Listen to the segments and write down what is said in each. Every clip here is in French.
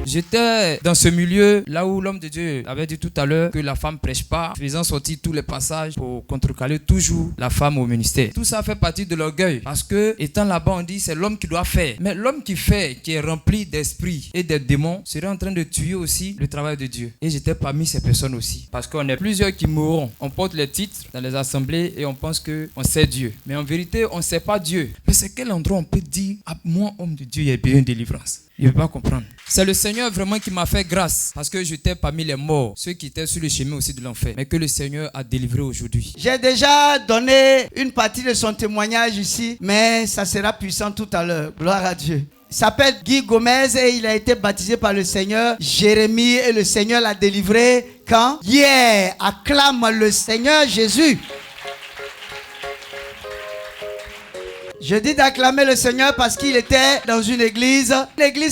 J'étais dans ce milieu là où l'homme de Dieu avait dit tout à l'heure que la femme ne prêche pas, faisant sortir tous les passages pour contrecarrer toujours la femme au ministère. Tout ça fait partie de l'orgueil parce que étant là-bas on dit c'est l'homme qui doit faire. Mais l'homme qui fait, qui est rempli d'esprit et des démons, serait en train de tuer aussi le travail de Dieu. Et j'étais parmi ces personnes aussi. Parce qu'on est plusieurs qui mourront. On porte les titres dans les assemblées et on pense qu'on sait Dieu. Mais en vérité, on ne sait pas Dieu. Mais c'est quel endroit on peut dire « Ah, moi, homme de Dieu, il y a besoin de délivrance ». Je ne peux pas comprendre. C'est le Seigneur vraiment qui m'a fait grâce parce que j'étais parmi les morts, ceux qui étaient sur le chemin aussi de l'enfer, mais que le Seigneur a délivré aujourd'hui. J'ai déjà donné une partie de son témoignage ici, mais ça sera puissant tout à l'heure. Gloire à Dieu. Il s'appelle Guy Gomez et il a été baptisé par le Seigneur Jérémie et le Seigneur l'a délivré quand? Hier. Acclame le Seigneur Jésus. Je dis d'acclamer le Seigneur parce qu'il était dans une église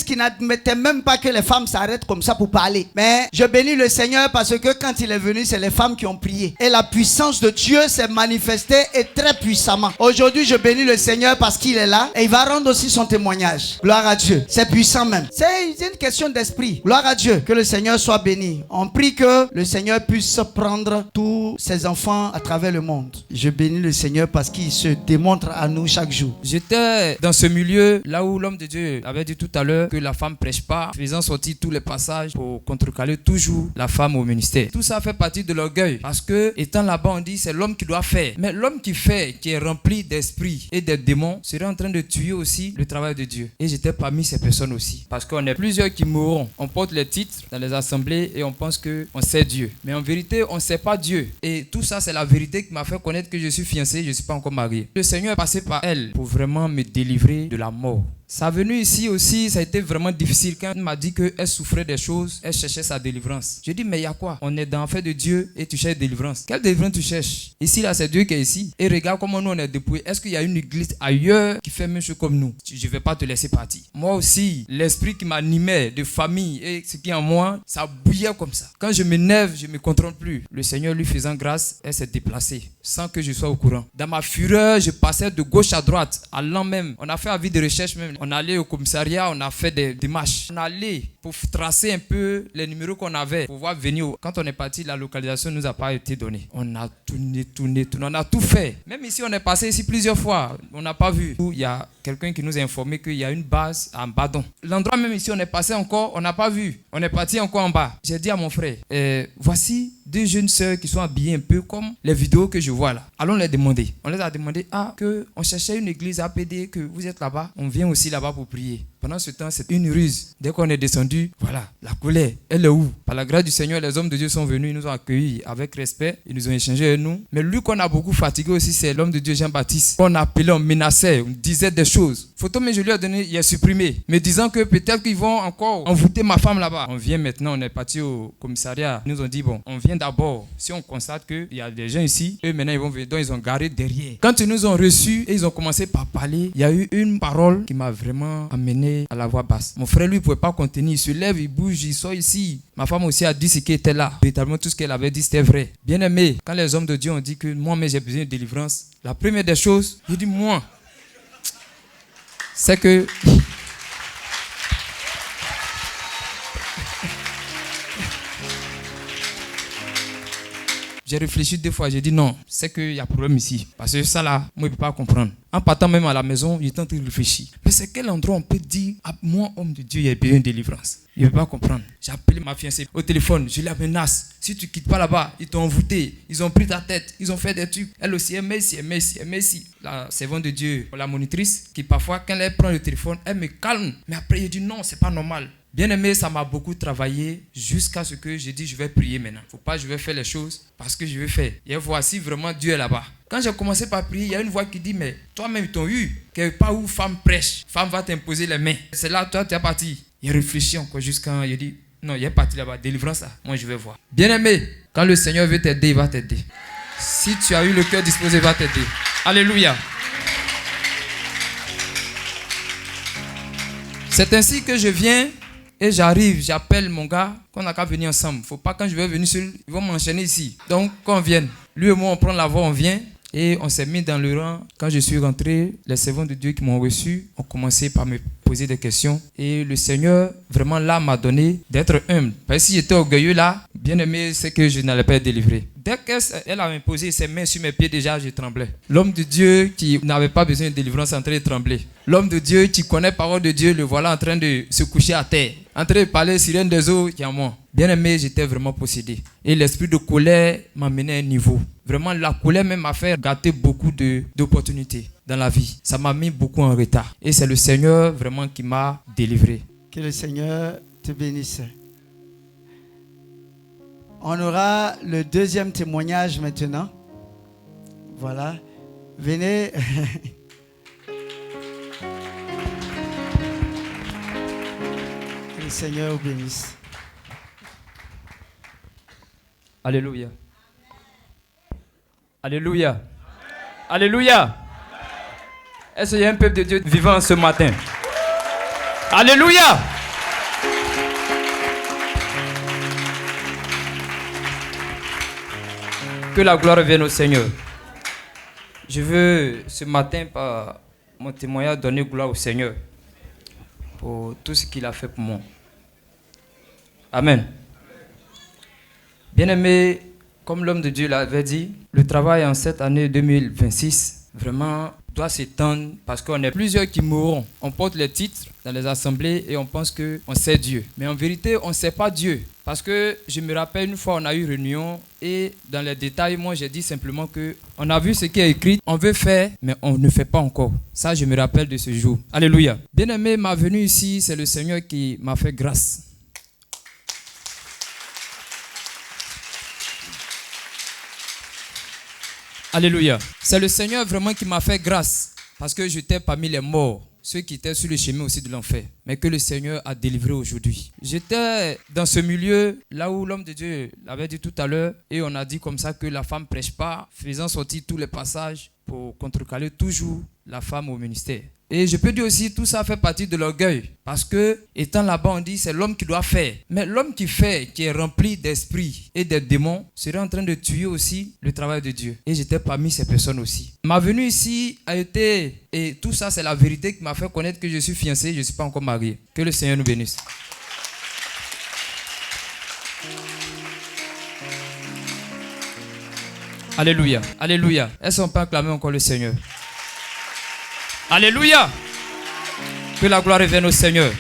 qui n'admettait même pas que les femmes s'arrêtent comme ça pour parler. Mais je bénis le Seigneur parce que quand il est venu, c'est les femmes qui ont prié. Et la puissance de Dieu s'est manifestée et très puissamment. Aujourd'hui, je bénis le Seigneur parce qu'il est là et il va rendre aussi son témoignage. Gloire à Dieu. C'est puissant même. C'est une question d'esprit. Gloire à Dieu. Que le Seigneur soit béni. On prie que le Seigneur puisse prendre tous ses enfants à travers le monde. Je bénis le Seigneur parce qu'il se démontre à nous chaque jour. J'étais dans ce milieu là où l'homme de Dieu avait dit tout à l'heure que la femme ne prêche pas, faisant sortir tous les passages pour contrecarrer toujours la femme au ministère. Tout ça fait partie de l'orgueil parce que étant là-bas on dit c'est l'homme qui doit faire. Mais l'homme qui fait, qui est rempli d'esprit et des démons, serait en train de tuer aussi le travail de Dieu. Et j'étais parmi ces personnes aussi. Parce qu'on est plusieurs qui mourront. On porte les titres dans les assemblées et on pense qu'on sait Dieu. Mais en vérité, on ne sait pas Dieu. Et tout ça, c'est la vérité qui m'a fait connaître que je suis fiancé, je ne suis pas encore marié. Le Seigneur est passé par elle pour vraiment me délivrer de la mort. Sa venue ici aussi, ça a été vraiment difficile quand elle m'a dit qu'elle souffrait des choses, elle cherchait sa délivrance. Je dis, mais il y a quoi? On est dans l'enfer de Dieu et tu cherches délivrance. Quelle délivrance tu cherches? Ici, là, c'est Dieu qui est ici. Et regarde comment nous, on est dépouillés. Est-ce qu'il y a une église ailleurs qui fait même chose comme nous? Je ne vais pas te laisser partir. Moi aussi, l'esprit qui m'animait de famille et ce qui est en moi, ça bouillait comme ça. Quand je m'énerve, je ne me contrôle plus. Le Seigneur lui faisant grâce, elle s'est déplacée sans que je sois au courant. Dans ma fureur, je passais de gauche à droite, allant même. On a fait avis de recherche même. On allait au commissariat, on a fait des démarches. On allait pour tracer un peu les numéros qu'on avait pour pouvoir venir. Quand on est parti, la localisation ne nous a pas été donnée. On a tourné. On a tout fait. Même ici, on est passé ici plusieurs fois. On n'a pas vu. Il y a quelqu'un qui nous a informé qu'il y a une base à Badon. L'endroit même ici, on est passé encore, on n'a pas vu. On est parti encore en bas. J'ai dit à mon frère, voici deux jeunes sœurs qui sont habillées un peu comme les vidéos que je vois là. Allons les demander. On les a demandé, on cherchait une église APD, que vous êtes là-bas. On vient aussi là-bas pour prier. Pendant ce temps, c'est une ruse. Dès qu'on est descendu, voilà, la colère, elle est où? Par la grâce du Seigneur, les hommes de Dieu sont venus, ils nous ont accueillis avec respect, ils nous ont échangé avec nous. Mais lui qu'on a beaucoup fatigué aussi, c'est l'homme de Dieu Jean-Baptiste. On appelait, on menaçait, on disait des choses. Photo, mais je lui ai donné, il a supprimé, me disant que peut-être qu'ils vont encore envoûter ma femme là-bas. On vient maintenant, on est parti au commissariat. Ils nous ont dit, bon, on vient d'abord. Si on constate qu'il y a des gens ici, eux maintenant ils vont venir, donc ils ont garé derrière. Quand ils nous ont reçus et ils ont commencé par parler, il y a eu une parole qui m'a vraiment amené à la voix basse. Mon frère, lui, ne pouvait pas contenir. Il se lève, il bouge, il sort ici. Ma femme aussi a dit ce qui était là. Véritablement, tout ce qu'elle avait dit, c'était vrai. Bien aimé, quand les hommes de Dieu ont dit que moi-même, j'ai besoin de délivrance, la première des choses, j'ai dit moi, c'est que... J'ai réfléchi 2 fois, j'ai dit non, c'est qu'il y a problème ici. Parce que ça là, moi je ne peux pas comprendre. En partant même à la maison, j'étais en train de réfléchir. Mais c'est quel endroit on peut dire, moi homme de Dieu, il y a besoin de délivrance? Je ne peux pas comprendre. J'ai appelé ma fiancée au téléphone, je la menace. Si tu ne quittes pas là-bas, ils t'ont envoûté, ils ont pris ta tête, ils ont fait des trucs. Elle aussi, elle met ici. La servante de Dieu, la monitrice, qui parfois quand elle prend le téléphone, elle me calme. Mais après, je dis non, c'est pas normal. Bien aimé, ça m'a beaucoup travaillé jusqu'à ce que j'ai dit je vais prier maintenant. Faut pas je vais faire les choses parce que je vais faire. Et voici vraiment Dieu est là-bas. Quand j'ai commencé par prier, il y a une voix qui dit mais toi-même ils t'ont eu. Quelque part où femme prêche, femme va t'imposer les mains. C'est là toi tu es parti. Il réfléchit encore jusqu'à il dit non, il est parti là-bas, délivrance là. Moi je vais voir. Bien aimé, quand le Seigneur veut t'aider, il va t'aider. Si tu as eu le cœur disposé, il va t'aider. Alléluia. C'est ainsi que je viens. Et j'arrive, j'appelle mon gars, qu'on n'a qu'à venir ensemble. Faut pas quand je vais venir seul, ils vont m'enchaîner ici. Donc, quand on vient, lui et moi, on prend la voie, on vient. Et on s'est mis dans le rang. Quand je suis rentré, les servants de Dieu qui m'ont reçu ont commencé par me poser des questions. Et le Seigneur, vraiment là, m'a donné d'être humble. Parce que si j'étais orgueilleux là, bien aimé, c'est que je n'allais pas être délivré. Dès qu'elle a imposé ses mains sur mes pieds, déjà, je tremblais. L'homme de Dieu qui n'avait pas besoin de délivrance est en train de trembler. L'homme de Dieu qui connaît la parole de Dieu, le voilà en train de se coucher à terre. En train de parler sirène des eaux qui est en moi. Bien aimé, j'étais vraiment possédé. Et l'esprit de colère m'a mené à un niveau. Vraiment, la colère même m'a fait gâter beaucoup d'opportunités dans la vie. Ça m'a mis beaucoup en retard. Et c'est le Seigneur vraiment qui m'a délivré. Que le Seigneur te bénisse. On aura le deuxième témoignage maintenant. Voilà. Venez. Que le Seigneur vous bénisse. Alléluia. Alléluia. Alléluia. Est-ce qu'il y a un peuple de Dieu vivant ce matin? Alléluia. Que la gloire vienne au Seigneur. Je veux ce matin, par mon témoignage, donner gloire au Seigneur pour tout ce qu'il a fait pour moi. Amen. Bien-aimé, comme l'homme de Dieu l'avait dit, le travail en cette année 2026, vraiment, doit s'étendre parce qu'on est plusieurs qui mourront. On porte les titres dans les assemblées et on pense qu'on sait Dieu. Mais en vérité, on ne sait pas Dieu. Parce que je me rappelle une fois, on a eu réunion et dans les détails, moi j'ai dit simplement qu'on a vu ce qui est écrit, on veut faire, mais on ne fait pas encore. Ça, je me rappelle de ce jour. Alléluia. Bien-aimé, ma venue ici, c'est le Seigneur qui m'a fait grâce. Alléluia. C'est le Seigneur vraiment qui m'a fait grâce parce que j'étais parmi les morts, ceux qui étaient sur le chemin aussi de l'enfer, mais que le Seigneur a délivré aujourd'hui. J'étais dans ce milieu, là où l'homme de Dieu l'avait dit tout à l'heure, et on a dit comme ça que la femme ne prêche pas, faisant sortir tous les passages pour contrecarrer toujours la femme au ministère. Et je peux dire aussi, tout ça fait partie de l'orgueil. Parce que, étant là-bas, on dit c'est l'homme qui doit faire. Mais l'homme qui fait, qui est rempli d'esprit et de démons, serait en train de tuer aussi le travail de Dieu. Et j'étais parmi ces personnes aussi. Ma venue ici a été, et tout ça c'est la vérité qui m'a fait connaître que je suis fiancé, je ne suis pas encore marié. Que le Seigneur nous bénisse. Alléluia. Alléluia. Est-ce qu'on peut acclamer encore le Seigneur? Alléluia. Que la gloire revienne au Seigneur.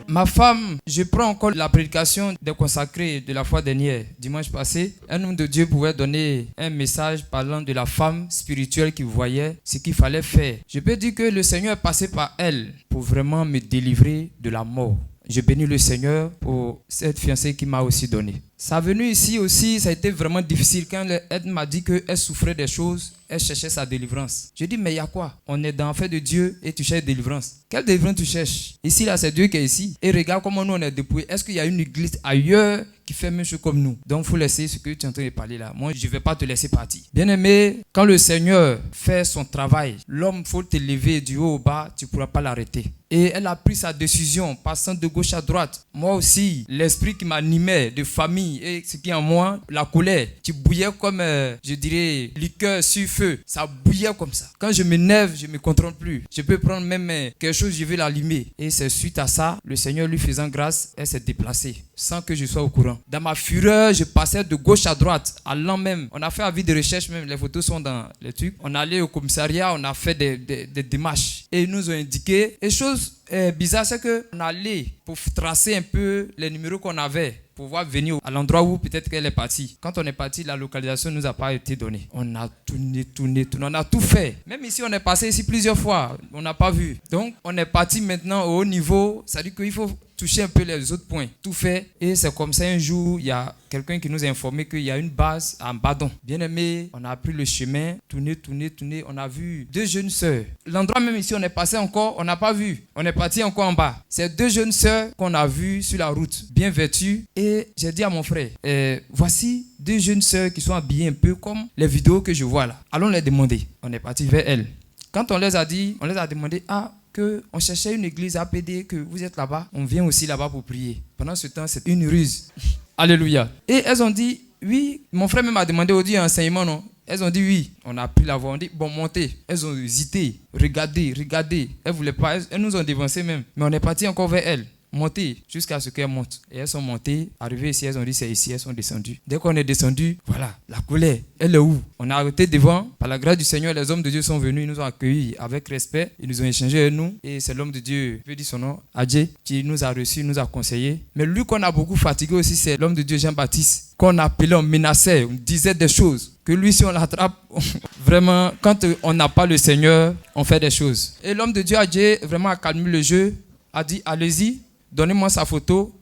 Ma femme, je prends encore la prédication des consacrés de la foi dernière, dimanche passé. Un homme de Dieu pouvait donner un message parlant de la femme spirituelle qui voyait ce qu'il fallait faire. Je peux dire que le Seigneur est passé par elle pour vraiment me délivrer de la mort. Je bénis le Seigneur pour cette fiancée qu'il m'a aussi donnée. Sa venue ici aussi, ça a été vraiment difficile quand elle m'a dit qu'elle souffrait des choses, elle cherchait sa délivrance. Je dis, mais il y a quoi? On est dans le fait de Dieu et tu cherches délivrance. Quelle délivrance tu cherches? Ici, là, c'est Dieu qui est ici. Et regarde comment nous, on est dépouillés. Est-ce qu'il y a une église ailleurs qui fait même chose comme nous? Donc, il faut laisser ce que tu es en train de parler là. Moi, je ne vais pas te laisser partir. Bien-aimé, quand le Seigneur fait son travail, l'homme, il faut te lever du haut au bas, tu ne pourras pas l'arrêter. Et elle a pris sa décision, passant de gauche à droite. Moi aussi, l'esprit qui m'animait de famille et ce qui est en moi, la colère, qui bouillait comme, je dirais, liqueur sur feu. Ça bouillait comme ça. Quand je m'énerve, je ne me contrôle plus. Je peux prendre même quelque chose, je vais l'allumer. Et c'est suite à ça, le Seigneur lui faisant grâce, elle s'est déplacée sans que je sois au courant. Dans ma fureur, je passais de gauche à droite, allant même. On a fait avis de recherche même, les photos sont dans les trucs. On allait au commissariat, on a fait des démarches. Et ils nous ont indiqué, et chose bizarre, c'est qu'on allait pour tracer un peu les numéros qu'on avait, pour pouvoir venir à l'endroit où peut-être qu'elle est partie. Quand on est parti, la localisation ne nous a pas été donnée. On a tourné, on a tout fait. Même ici, on est passé ici plusieurs fois, on n'a pas vu. Donc, on est parti maintenant au haut niveau, ça dit qu'il faut toucher un peu les autres points. Tout fait. Et c'est comme ça, un jour, il y a quelqu'un qui nous a informé qu'il y a une base à Badon. Bien aimé, on a pris le chemin, tourné. On a vu 2 jeunes sœurs. L'endroit même ici, on est passé encore, on n'a pas vu. On est parti encore en bas. C'est 2 jeunes sœurs qu'on a vues sur la route, bien vêtues. Et j'ai dit à mon frère, voici 2 jeunes sœurs qui sont habillées un peu comme les vidéos que je vois là. Allons les demander. On est parti vers elles. Quand on les a dit, on les a demandé, on cherchait une église APD, que vous êtes là-bas, on vient aussi là-bas pour prier. Pendant ce temps, c'est une ruse. Alléluia. Et elles ont dit, oui, mon frère même a demandé au Dieu enseignement, non? Elles ont dit oui. On a pris la voie. On dit bon, montez. Elles ont hésité. Regardez. Elles ne voulaient pas. Elles nous ont dévancé même. Mais on est parti encore vers elles. Monter jusqu'à ce qu'elles montent. Et elles sont montées, arrivées ici, elles ont dit c'est ici, elles sont descendues. Dès qu'on est descendu, voilà, la colère, elle est où? On a arrêté devant, par la grâce du Seigneur, les hommes de Dieu sont venus, ils nous ont accueillis avec respect, ils nous ont échangé avec nous. Et c'est l'homme de Dieu, je veux dire son nom, Adjé, qui nous a reçus, nous a conseillés. Mais lui qu'on a beaucoup fatigué aussi, c'est l'homme de Dieu Jean-Baptiste, qu'on appelait, on menaçait, on disait des choses. Que lui, si on l'attrape, vraiment, quand on n'a pas le Seigneur, on fait des choses. Et l'homme de Dieu Adjé vraiment a calmé le jeu, a dit allez-y. Donnez-moi sa photo,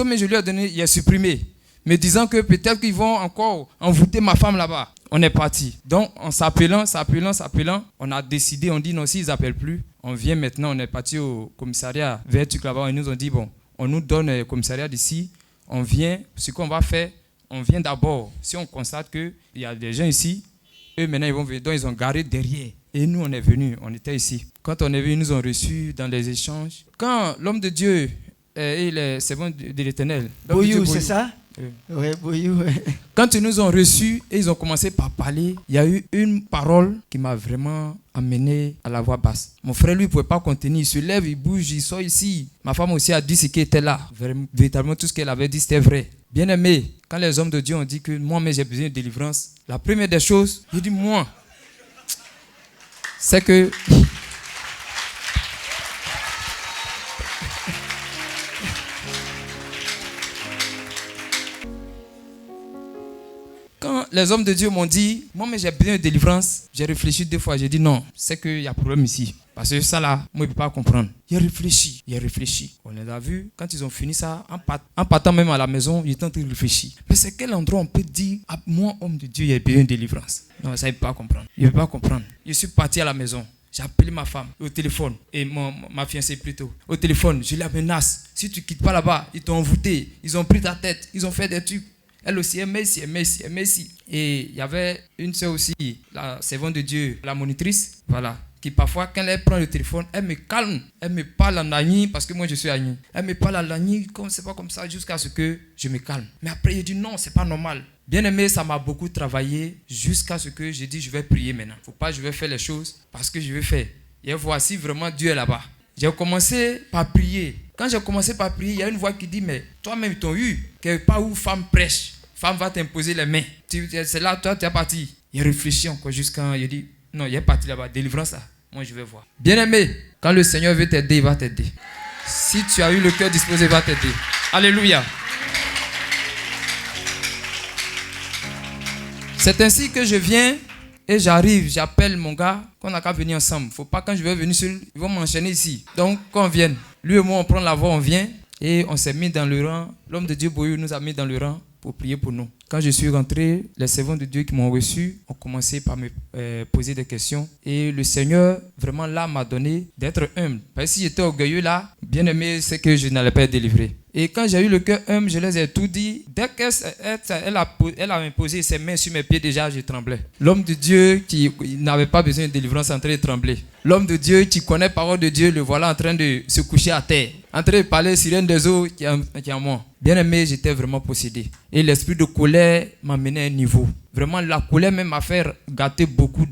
mais je lui ai donné, il a supprimé, me disant que peut-être qu'ils vont encore envoûter ma femme là-bas. On est parti. Donc, en s'appelant, on a décidé, on dit non, s'ils n'appellent plus, on vient maintenant, on est parti au commissariat Vertuc là-bas, ils nous ont dit bon, on nous donne le commissariat d'ici, on vient, ce qu'on va faire, on vient d'abord, si on constate qu'il y a des gens ici, eux maintenant ils vont venir, donc ils ont garé derrière. Et nous, on est venus, on était ici. Quand on est venu, ils nous ont reçus dans les échanges. Quand l'homme de Dieu, c'est bon de l'Éternel. Boyou, c'est ça? Oui, Boyou. Quand ils nous ont reçus et ils ont commencé par parler, il y a eu une parole qui m'a vraiment amené à la voix basse. Mon frère, lui, ne pouvait pas contenir. Il se lève, il bouge, il sort ici. Ma femme aussi a dit ce qui était là. Véritablement, tout ce qu'elle avait dit, c'était vrai. Bien aimé, quand les hommes de Dieu ont dit que moi, mais j'ai besoin de délivrance, la première des choses, j'ai dit moi, c'est que quand les hommes de Dieu m'ont dit moi mais j'ai besoin de délivrance, j'ai réfléchi 2 fois, j'ai dit non, c'est qu'il y a problème ici. Parce que ça là, moi je ne peux pas comprendre. J'ai réfléchi. On les a vus, quand ils ont fini ça, en partant même à la maison, ils étaient en train de réfléchir. Mais c'est quel endroit on peut dire à moi, homme de Dieu, il y a besoin de délivrance? Non, ça il ne peut pas comprendre. Il ne peut pas comprendre. Je suis parti à la maison. J'ai appelé ma femme au téléphone, et ma fiancée plutôt. Au téléphone, je la menace. Si tu ne quittes pas là-bas, ils t'ont envoûté, ils ont pris ta tête, ils ont fait des trucs. Elle aussi, elle met ici. Et il y avait une sœur aussi, la servante de Dieu, la monitrice, voilà, qui parfois, quand elle prend le téléphone, elle me calme. Elle me parle en agni, parce que moi je suis agni. Elle me parle en agni, comme c'est pas comme ça, jusqu'à ce que je me calme. Mais après, je dis non, c'est pas normal. Bien aimé, ça m'a beaucoup travaillé jusqu'à ce que j'ai dit je vais prier maintenant. Faut pas, je vais faire les choses parce que je vais faire. Et voici vraiment Dieu est là-bas. J'ai commencé par prier. Quand j'ai commencé par prier, il y a une voix qui dit mais toi-même ils t'ont eu. Quelque part où femme prêche, femme va t'imposer les mains. C'est là, toi tu es parti. Il a réfléchi encore jusqu'à, il a dit non, il est parti là-bas, délivrance là. Moi je vais voir. Bien aimé, quand le Seigneur veut t'aider, il va t'aider. Si tu as eu le cœur disposé, il va t'aider. Alléluia. C'est ainsi que je viens et j'arrive, j'appelle mon gars, qu'on n'a qu'à venir ensemble. Faut pas quand je vais venir seul, ils vont m'enchaîner ici. Donc quand on vient, lui et moi on prend la voie, on vient et on s'est mis dans le rang. L'homme de Dieu Boyou nous a mis dans le rang pour prier pour nous. Quand je suis rentré, les servants de Dieu qui m'ont reçu ont commencé par me poser des questions. Et le Seigneur, vraiment là, m'a donné d'être humble. Parce que si j'étais orgueilleux là, bien aimé, c'est que je n'allais pas être délivré. Et quand j'ai eu le cœur humble, je les ai tout dit. Dès qu'elle a imposé ses mains sur mes pieds, déjà, je tremblais. L'homme de Dieu qui n'avait pas besoin de délivrance en train de trembler. L'homme de Dieu qui connaît la parole de Dieu, le voilà en train de se coucher à terre. En train de parler sirène des eaux qui est en moi. Bien aimé, j'étais vraiment possédé. Et l'esprit de colère m'a mené à un niveau. Vraiment, la colère même m'a fait gâter beaucoup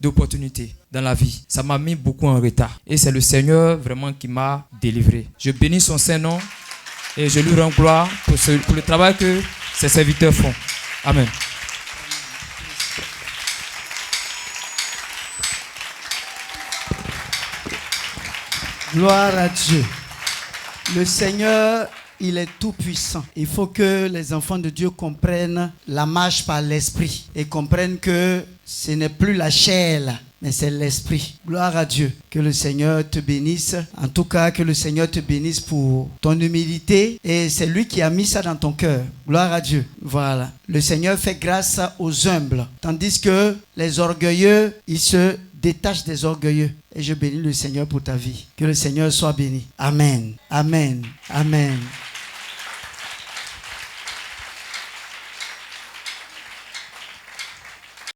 d'opportunités dans la vie. Ça m'a mis beaucoup en retard. Et c'est le Seigneur vraiment qui m'a délivré. Je bénis son Saint-Nom et je lui rends gloire pour le travail que ses serviteurs font. Amen. Gloire à Dieu. Le Seigneur, il est tout puissant. Il faut que les enfants de Dieu comprennent la marche par l'esprit et comprennent que ce n'est plus la chair là, mais c'est l'esprit. Gloire à Dieu. Que le Seigneur te bénisse. En tout cas, que le Seigneur te bénisse pour ton humilité. Et c'est lui qui a mis ça dans ton cœur. Gloire à Dieu. Voilà. Le Seigneur fait grâce aux humbles. Tandis que les orgueilleux, ils se détachent des orgueilleux. Et je bénis le Seigneur pour ta vie. Que le Seigneur soit béni. Amen. Amen. Amen.